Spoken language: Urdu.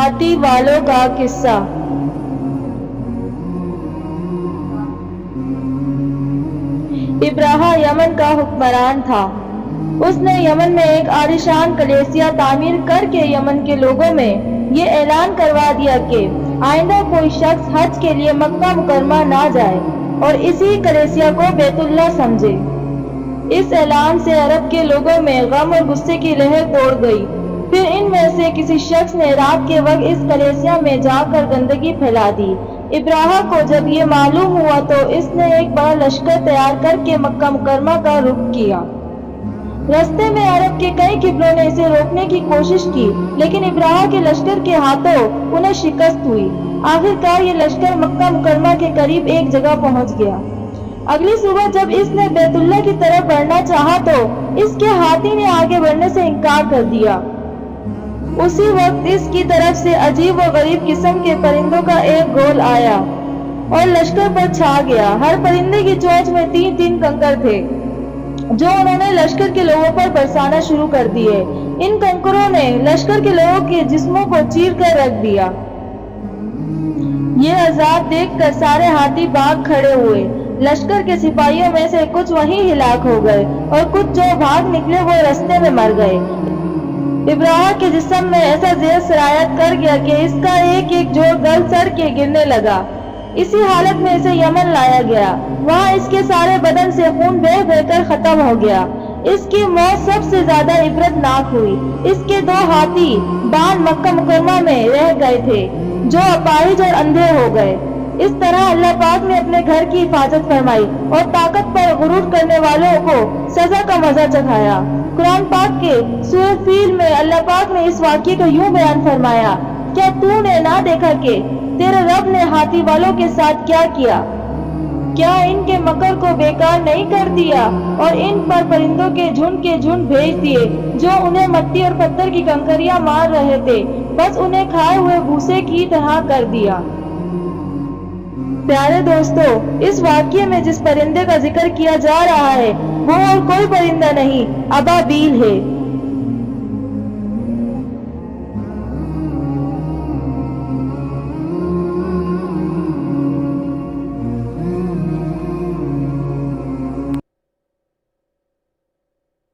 ہاتھی والوں کا قصہ۔ ابراہ یمن کا حکمران تھا۔ اس نے یمن میں ایک عالیشان کلیسیا تعمیر کر کے یمن کے لوگوں میں یہ اعلان کروا دیا کہ آئندہ کوئی شخص حج کے لیے مکہ مکرمہ نہ جائے اور اسی کلیسیا کو بیت اللہ سمجھے۔ اس اعلان سے عرب کے لوگوں میں غم اور غصے کی لہر دوڑ گئی۔ پھر ان میں سے کسی شخص نے رات کے وقت اس کلیسیا میں جا کر گندگی پھیلا دی۔ ابراہ کو جب یہ معلوم ہوا تو اس نے ایک بڑا لشکر تیار کر کے مکہ مکرمہ کا رخ کیا۔ راستے میں عرب کے کئی قبیلوں نے اسے روکنے کی کوشش کی، لیکن ابراہ کے لشکر کے ہاتھوں انہیں شکست ہوئی۔ آخرکار یہ لشکر مکہ مکرمہ کے قریب ایک جگہ پہنچ گیا۔ اگلی صبح جب اس نے بیت اللہ کی طرف بڑھنا چاہا تو اس کے ہاتھی نے آگے بڑھنے سے انکار کر دیا۔ اسی وقت اس کی طرف سے عجیب و غریب قسم کے پرندوں کا ایک گول آیا اور لشکر پر چھا گیا۔ ہر پرندے کی چونچ میں 3 کنکر تھے جو انہوں نے لشکر کے لوگوں پر برسانا شروع کر دیے۔ ان کنکروں نے لشکر کے لوگوں کے جسموں کو چیر کر رکھ دیا۔ یہ عذاب دیکھ کر سارے ہاتھی بھاگ کھڑے ہوئے۔ لشکر کے سپاہیوں میں سے کچھ وہیں ہلاک ہو گئے اور کچھ جو بھاگ نکلے وہ رستے میں مر گئے۔ ابراہ کے جسم میں ایسا زہر سرایت کر گیا کہ اس کا ایک ایک جوڑ گل سڑ کے گرنے لگا۔ اسی حالت میں اسے یمن لایا گیا۔ وہاں اس کے سارے بدن سے خون بہہ بہہ کر ختم ہو گیا۔ اس کی موت سب سے زیادہ عبرتناک ہوئی۔ اس کے 2 ہاتھی باندھ مکہ مکرمہ میں رہ گئے تھے جو اپاہج اور اندھے ہو گئے۔ اس طرح اللہ پاک نے اپنے گھر کی حفاظت فرمائی اور طاقت پر غرور کرنے والوں کو سزا کا مزہ چکھایا۔ قرآن پاک کے سورہ فیل میں اللہ پاک نے اس واقعے کو یوں بیان فرمایا، کیا تو نے نہ دیکھا کہ تیرے رب نے ہاتھی والوں کے ساتھ کیا کیا؟ کیا ان کے مکر کو بیکار نہیں کر دیا اور ان پر پرندوں کے جھنڈ بھیج دیے جو انہیں مٹی اور پتھر کی کنکریاں مار رہے تھے، بس انہیں کھائے ہوئے بھوسے کی طرح کر دیا۔ پیارے دوستو، اس واقعے میں جس پرندے کا ذکر کیا جا رہا ہے وہ اور کوئی پرندہ نہیں، ابابیل ہے۔